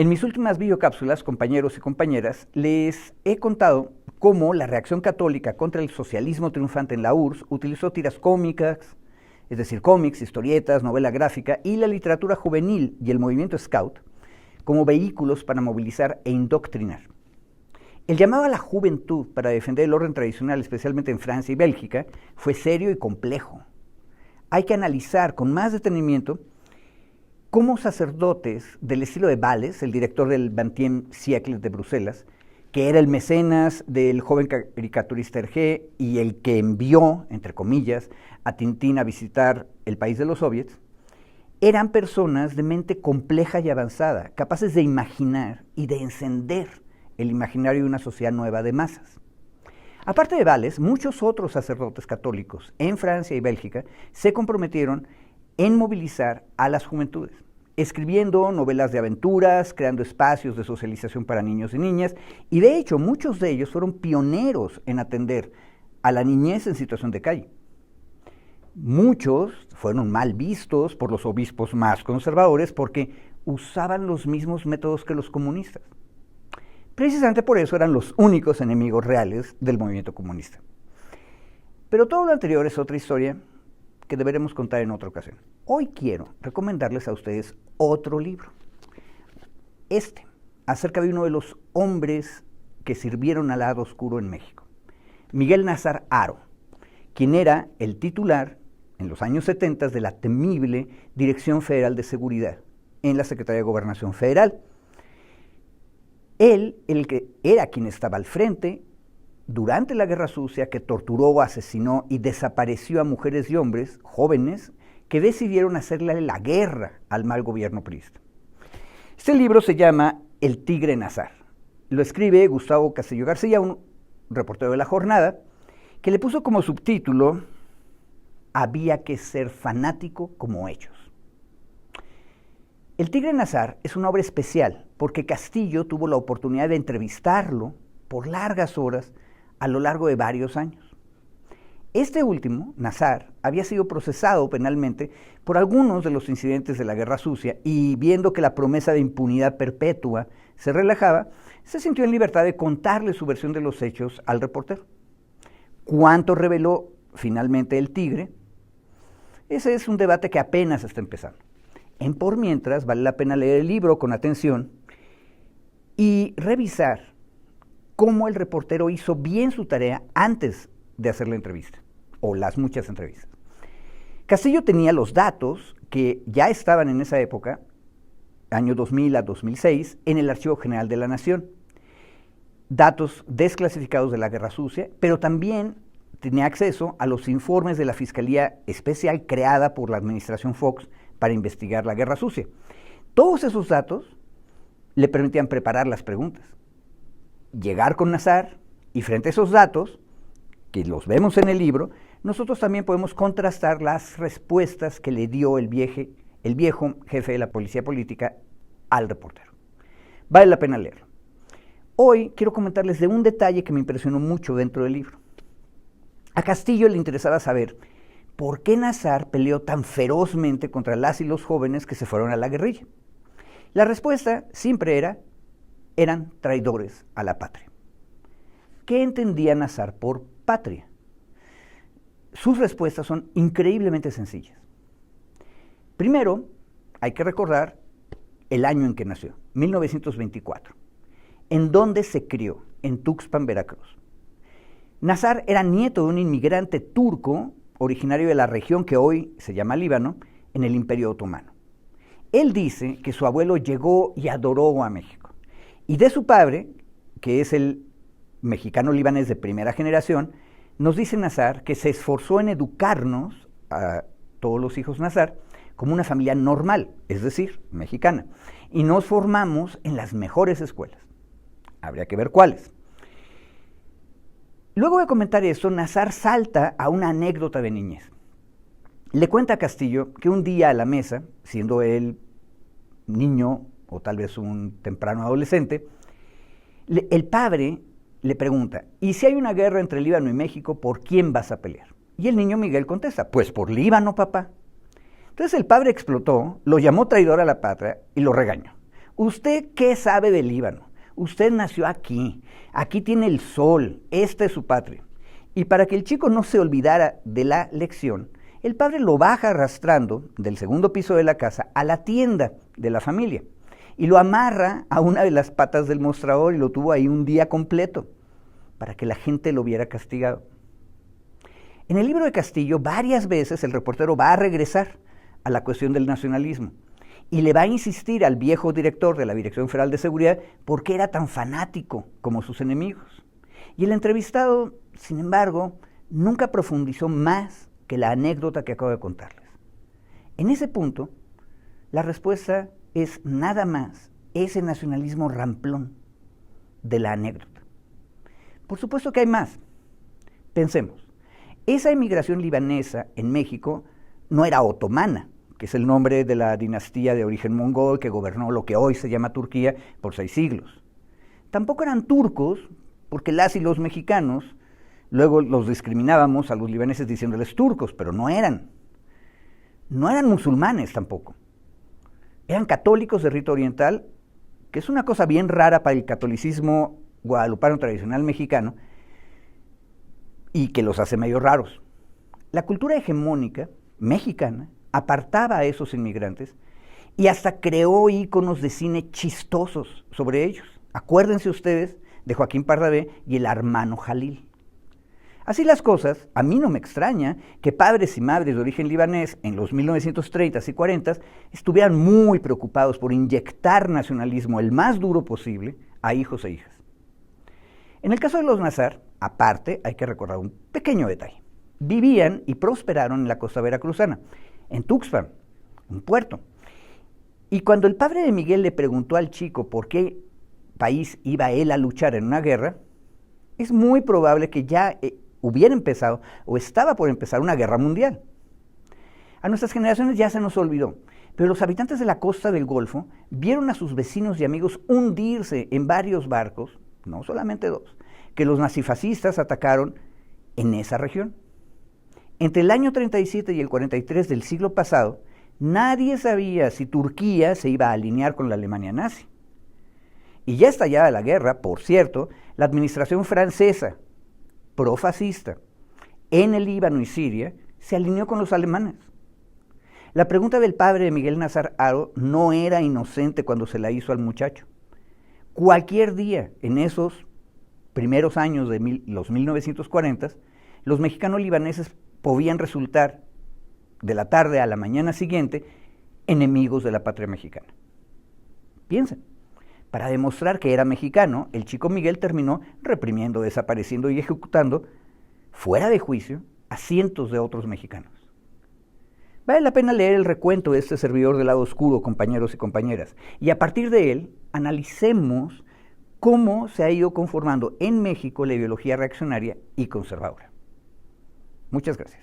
En mis últimas videocápsulas, compañeros y compañeras, les he contado cómo la reacción católica contra el socialismo triunfante en la URSS utilizó tiras cómicas, es decir, cómics, historietas, novela gráfica y la literatura juvenil y el movimiento Scout como vehículos para movilizar e indoctrinar. El llamado a la juventud para defender el orden tradicional, especialmente en Francia y Bélgica, fue serio y complejo. Hay que analizar con más detenimiento cómo sacerdotes del estilo de Valles, el director del 20e siècle de Bruselas, que era el mecenas del joven caricaturista Hergé y el que envió, entre comillas, a Tintín a visitar el país de los soviets, eran personas de mente compleja y avanzada, capaces de imaginar y de encender el imaginario de una sociedad nueva de masas. Aparte de Valles, muchos otros sacerdotes católicos en Francia y Bélgica se comprometieron en movilizar a las juventudes, escribiendo novelas de aventuras, creando espacios de socialización para niños y niñas, y de hecho muchos de ellos fueron pioneros en atender a la niñez en situación de calle. Muchos fueron mal vistos por los obispos más conservadores porque usaban los mismos métodos que los comunistas. Precisamente por eso eran los únicos enemigos reales del movimiento comunista. Pero todo lo anterior es otra historia que deberemos contar en otra ocasión. Hoy quiero recomendarles a ustedes otro libro. Acerca de uno de los hombres que sirvieron al lado oscuro en México. Miguel Nazar Haro, quien era el titular en los años 70 de la temible Dirección Federal de Seguridad en la Secretaría de Gobernación Federal. Él, el que era quien estaba al frente durante la Guerra Sucia, que torturó, asesinó y desapareció a mujeres y hombres jóvenes que decidieron hacerle la guerra al mal gobierno priista. Este libro se llama El Tigre Nazar. Lo escribe Gustavo Castillo García, un reportero de La Jornada, que le puso como subtítulo Había que ser fanático como ellos. El Tigre Nazar es una obra especial porque Castillo tuvo la oportunidad de entrevistarlo por largas horas a lo largo de varios años. Este último, Nazar, había sido procesado penalmente por algunos de los incidentes de la Guerra Sucia y viendo que la promesa de impunidad perpetua se relajaba, se sintió en libertad de contarle su versión de los hechos al reportero. ¿Cuánto reveló finalmente el Tigre? Ese es un debate que apenas está empezando. Por mientras, vale la pena leer el libro con atención y revisar cómo el reportero hizo bien su tarea antes de hacer la entrevista, o las muchas entrevistas. Castillo tenía los datos que ya estaban en esa época, año 2000 a 2006, en el Archivo General de la Nación. Datos desclasificados de la Guerra Sucia, pero también tenía acceso a los informes de la Fiscalía Especial creada por la administración Fox para investigar la Guerra Sucia. Todos esos datos le permitían preparar las preguntas, llegar con Nazar, y frente a esos datos, que los vemos en el libro, nosotros también podemos contrastar las respuestas que le dio el viejo jefe de la policía política al reportero. Vale la pena leerlo. Hoy quiero comentarles de un detalle que me impresionó mucho dentro del libro. A Castillo le interesaba saber por qué Nazar peleó tan ferozmente contra las y los jóvenes que se fueron a la guerrilla. La respuesta siempre eran traidores a la patria. ¿Qué entendía Nazar por patria? Sus respuestas son increíblemente sencillas. Primero, hay que recordar el año en que nació, 1924, en donde se crió, en Tuxpan, Veracruz. Nazar era nieto de un inmigrante turco originario de la región que hoy se llama Líbano, en el Imperio Otomano. Él dice que su abuelo llegó y adoró a México. Y de su padre, que es el mexicano libanés de primera generación, nos dice Nazar que se esforzó en educarnos, a todos los hijos Nazar, como una familia normal, es decir, mexicana. Y nos formamos en las mejores escuelas. Habría que ver cuáles. Luego de comentar eso, Nazar salta a una anécdota de niñez. Le cuenta a Castillo que un día a la mesa, siendo él niño o tal vez un temprano adolescente, el padre le pregunta, ¿y si hay una guerra entre Líbano y México, por quién vas a pelear? Y el niño Miguel contesta, pues por Líbano, papá. Entonces el padre explotó, lo llamó traidor a la patria y lo regañó. ¿Usted qué sabe del Líbano? Usted nació aquí, aquí tiene el sol, esta es su patria. Y para que el chico no se olvidara de la lección, el padre lo baja arrastrando del segundo piso de la casa a la tienda de la familia y lo amarra a una de las patas del mostrador y lo tuvo ahí un día completo para que la gente lo viera castigado. En el libro de Castillo, varias veces el reportero va a regresar a la cuestión del nacionalismo y le va a insistir al viejo director de la Dirección Federal de Seguridad por qué era tan fanático como sus enemigos. Y el entrevistado, sin embargo, nunca profundizó más que la anécdota que acabo de contarles. En ese punto, la respuesta es nada más ese nacionalismo ramplón de la anécdota. Por supuesto que hay más. Pensemos, esa emigración libanesa en México no era otomana, que es el nombre de la dinastía de origen mongol que gobernó lo que hoy se llama Turquía por 6 siglos. Tampoco eran turcos, porque las y los mexicanos luego los discriminábamos a los libaneses diciéndoles turcos, pero no eran. No eran musulmanes tampoco. Eran católicos de rito oriental, que es una cosa bien rara para el catolicismo guadalupano tradicional mexicano, y que los hace medio raros. La cultura hegemónica mexicana apartaba a esos inmigrantes y hasta creó íconos de cine chistosos sobre ellos. Acuérdense ustedes de Joaquín Pardavé y el hermano Jalil. Así las cosas, a mí no me extraña que padres y madres de origen libanés en los 1930s y 40s estuvieran muy preocupados por inyectar nacionalismo el más duro posible a hijos e hijas. En el caso de los Nazar, aparte, hay que recordar un pequeño detalle. Vivían y prosperaron en la costa veracruzana, en Tuxpan, un puerto. Y cuando el padre de Miguel le preguntó al chico por qué país iba él a luchar en una guerra, es muy probable que ya hubiera empezado o estaba por empezar una guerra mundial. A nuestras generaciones ya se nos olvidó, pero los habitantes de la costa del Golfo vieron a sus vecinos y amigos hundirse en varios barcos, no solamente 2, que los nazifascistas atacaron en esa región. Entre el año 37 y el 43 del siglo pasado, nadie sabía si Turquía se iba a alinear con la Alemania nazi. Y ya estallada la guerra, por cierto, la administración francesa, profascista, en el Líbano y Siria, se alineó con los alemanes. La pregunta del padre de Miguel Nazar Haro no era inocente cuando se la hizo al muchacho. Cualquier día en esos primeros años de los 1940s, los mexicanos libaneses podían resultar, de la tarde a la mañana siguiente, enemigos de la patria mexicana. Piensen, para demostrar que era mexicano, el chico Miguel terminó reprimiendo, desapareciendo y ejecutando, fuera de juicio, a cientos de otros mexicanos. Vale la pena leer el recuento de este servidor del lado oscuro, compañeros y compañeras, y a partir de él, analicemos cómo se ha ido conformando en México la ideología reaccionaria y conservadora. Muchas gracias.